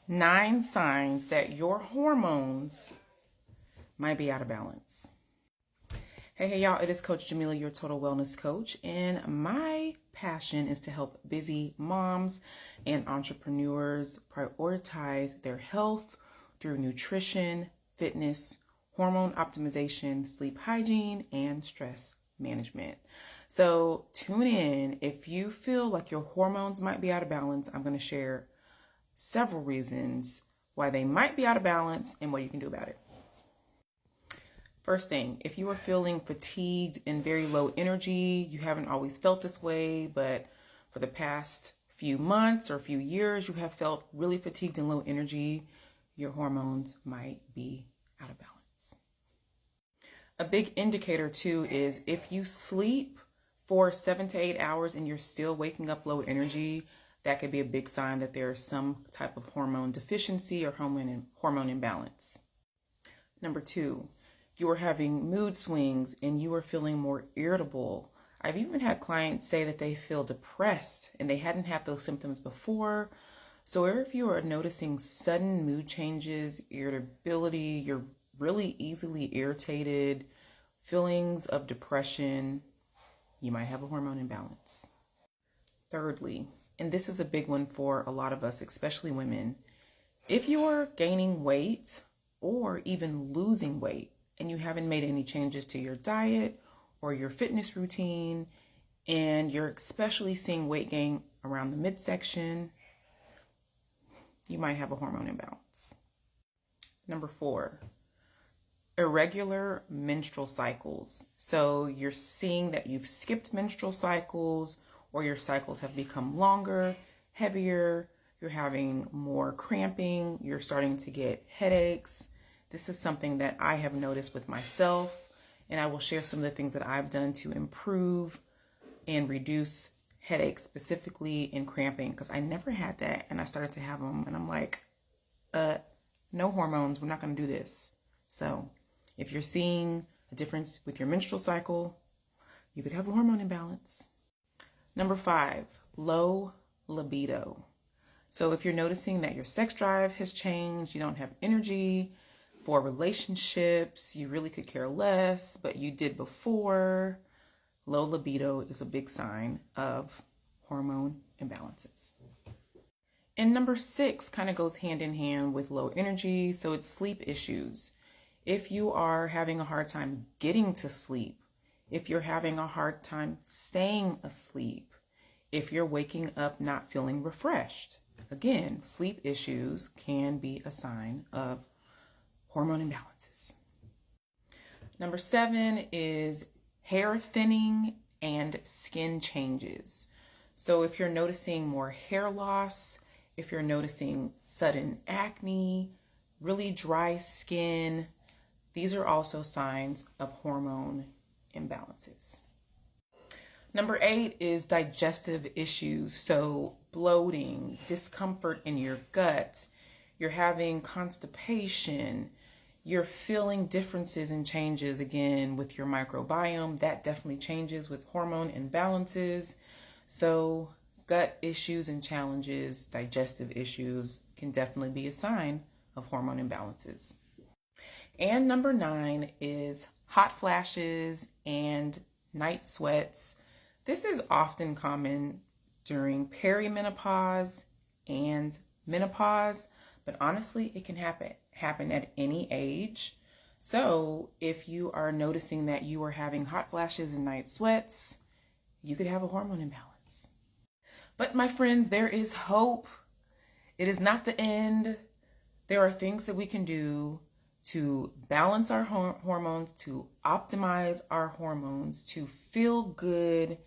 9 signs that your hormones might be out of balance. Hey, y'all, it is Coach Jamila, your total wellness coach, and my passion is to help busy moms and entrepreneurs prioritize their health through nutrition, fitness, hormone optimization, sleep hygiene, and stress management. So tune in. If you feel like your hormones might be out of balance, I'm going to share several reasons why they might be out of balance and what you can do about it. First thing, if you are feeling fatigued and very low energy, you haven't always felt this way, but for the past few months or few years, you have felt really fatigued and low energy, your hormones might be out of balance. A big indicator too is if you sleep for 7 to 8 hours and you're still waking up low energy, that could be a big sign that there's some type of hormone deficiency or hormone imbalance. Number 2, you are having mood swings and you are feeling more irritable. I've even had clients say that they feel depressed and they hadn't had those symptoms before. So if you are noticing sudden mood changes, irritability, you're really easily irritated, feelings of depression, you might have a hormone imbalance. Thirdly, and this is a big one for a lot of us, especially women, if you are gaining weight or even losing weight and you haven't made any changes to your diet or your fitness routine, and you're especially seeing weight gain around the midsection, you might have a hormone imbalance. Number 4, irregular menstrual cycles. So you're seeing that you've skipped menstrual cycles, or your cycles have become longer, heavier, you're having more cramping, you're starting to get headaches. This is something that I have noticed with myself, and I will share some of the things that I've done to improve and reduce headaches, specifically in cramping, because I never had that, and I started to have them, and I'm like, no hormones, we're not going to do this. So if you're seeing a difference with your menstrual cycle, you could have a hormone imbalance. Number 5, low libido. So if you're noticing that your sex drive has changed, you don't have energy for relationships, you really could care less, but you did before, low libido is a big sign of hormone imbalances. And number 6 kind of goes hand in hand with low energy, so it's sleep issues. If you are having a hard time getting to sleep, if you're having a hard time staying asleep, if you're waking up not feeling refreshed, again, sleep issues can be a sign of hormone imbalances. Number 7 is hair thinning and skin changes. So if you're noticing more hair loss, if you're noticing sudden acne, really dry skin, these are also signs of hormone imbalances. Number 8 is digestive issues. So bloating, discomfort in your gut, you're having constipation, you're feeling differences and changes again with your microbiome. That definitely changes with hormone imbalances. So gut issues and challenges, digestive issues can definitely be a sign of hormone imbalances. And number 9 is hot flashes and night sweats. This is often common during perimenopause and menopause, but honestly, it can happen at any age. So if you are noticing that you are having hot flashes and night sweats, you could have a hormone imbalance. But my friends, there is hope. It is not the end. There are things that we can do to balance our hormones, to optimize our hormones, to feel good.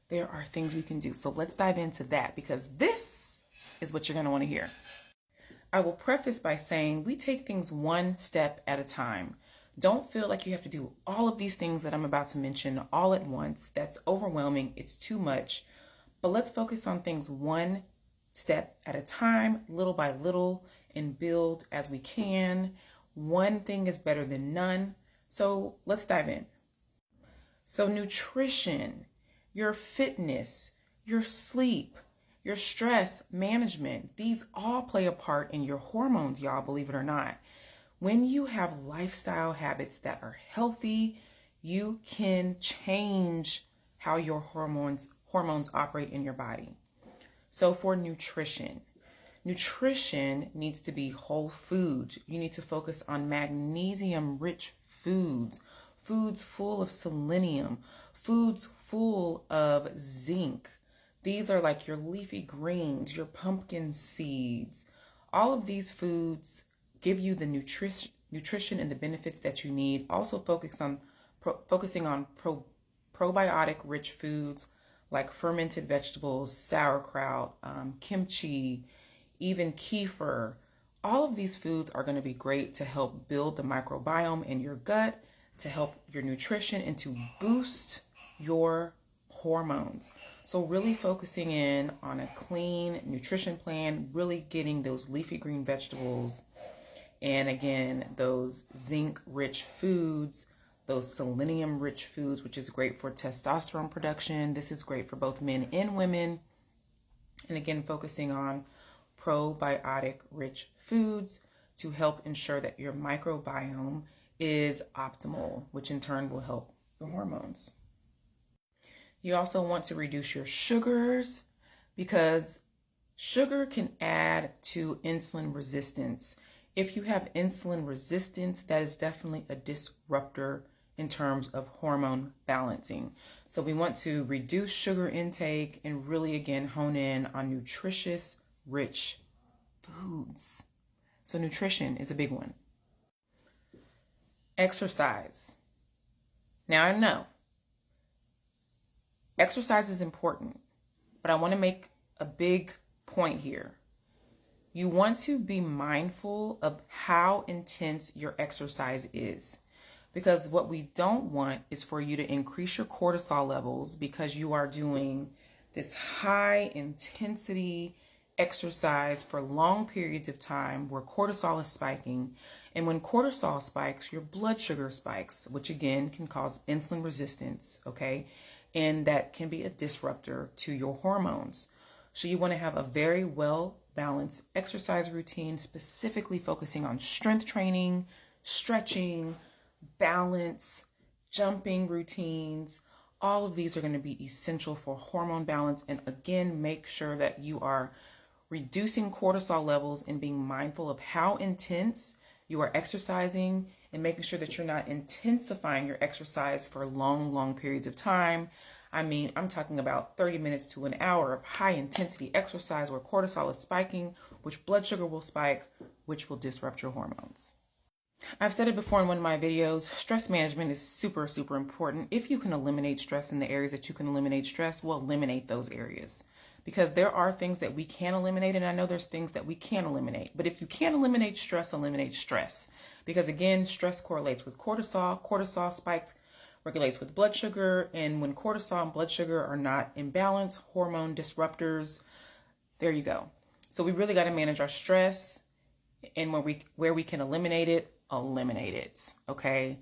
There are things we can do. So let's dive into that, because this is what you're going to want to hear. I will preface by saying we take things one step at a time. Don't feel like you have to do all of these things that I'm about to mention all at once. That's overwhelming. It's too much. But let's focus on things one step at a time, little by little, and build as we can. One thing is better than none. So let's dive in. So nutrition, your fitness, your sleep, your stress management. These all play a part in your hormones, y'all, believe it or not. When you have lifestyle habits that are healthy, you can change how your hormones operate in your body. So for nutrition needs to be whole foods. You need to focus on magnesium-rich foods, foods full of selenium, foods full of zinc. These are like your leafy greens, your pumpkin seeds. All of these foods give you the nutrition and the benefits that you need. Also focusing on probiotic-rich foods like fermented vegetables, sauerkraut, kimchi, even kefir. All of these foods are going to be great to help build the microbiome in your gut, to help your nutrition, and to boost your hormones. So really focusing in on a clean nutrition plan, really getting those leafy green vegetables, and again, those zinc-rich foods, those selenium-rich foods, which is great for testosterone production. This is great for both men and women. And again, focusing on probiotic-rich foods to help ensure that your microbiome is optimal, which in turn will help your hormones. You also want to reduce your sugars because sugar can add to insulin resistance. If you have insulin resistance, that is definitely a disruptor in terms of hormone balancing. So we want to reduce sugar intake and really, again, hone in on nutritious, rich foods. So nutrition is a big one. Exercise. Now I know exercise is important, but I want to make a big point here. You want to be mindful of how intense your exercise is, because what we don't want is for you to increase your cortisol levels because you are doing this high intensity exercise for long periods of time where cortisol is spiking. And when cortisol spikes, your blood sugar spikes, which again can cause insulin resistance, okay? And that can be a disruptor to your hormones. So you want to have a very well balanced exercise routine, specifically focusing on strength training, stretching, balance, jumping routines. All of these are going to be essential for hormone balance. And again, make sure that you are reducing cortisol levels and being mindful of how intense you are exercising and making sure that you're not intensifying your exercise for long periods of time. I mean, I'm talking about 30 minutes to an hour of high intensity exercise where cortisol is spiking, which blood sugar will spike, which will disrupt your hormones. I've said it before in one of my videos, stress management is super important. If you can eliminate stress in the areas that you can eliminate stress, well, eliminate those areas. Because there are things that we can eliminate, and I know there's things that we can't eliminate. But if you can't eliminate stress. Because again, stress correlates with cortisol. Cortisol spikes regulates with blood sugar, and when cortisol and blood sugar are not in balance, hormone disruptors, there you go. So we really got to manage our stress, and where we can eliminate it, okay?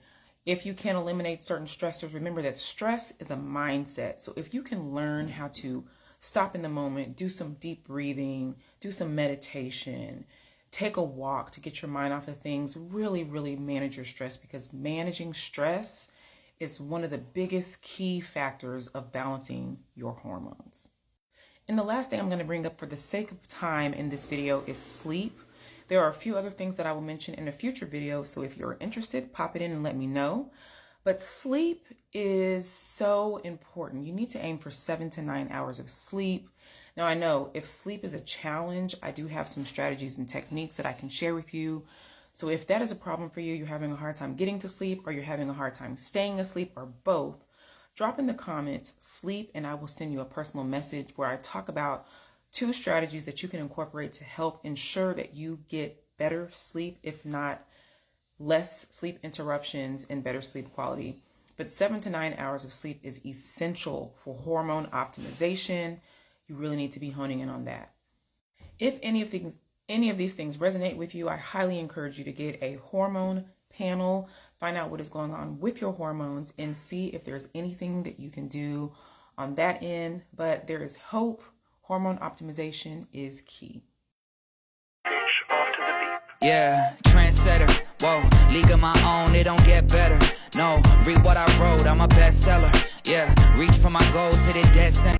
If you can eliminate certain stressors, remember that stress is a mindset. So if you can learn how to stop in the moment, do some deep breathing, do some meditation, take a walk to get your mind off of things, really manage your stress, because managing stress is one of the biggest key factors of balancing your hormones. And the last thing I'm going to bring up for the sake of time in this video is sleep. There are a few other things that I will mention in a future video, so if you're interested, pop it in and let me know. But sleep is so important. You need to aim for 7 to 9 hours of sleep. Now, I know if sleep is a challenge, I do have some strategies and techniques that I can share with you. So if that is a problem for you, you're having a hard time getting to sleep, or you're having a hard time staying asleep, or both, drop in the comments sleep, and I will send you a personal message where I talk about 2 strategies that you can incorporate to help ensure that you get better sleep, if not less sleep interruptions and better sleep quality. But 7 to 9 hours of sleep is essential for hormone optimization. You really need to be honing in on that. If any of these things resonate with you, I highly encourage you to get a hormone panel, find out what is going on with your hormones, and see if there's anything that you can do on that end. But there is hope hormone optimization is key. Yeah, trendsetter, whoa, league of my own, it don't get better. No, read what I wrote, I'm a bestseller. Yeah, reach for my goals, hit it dead center.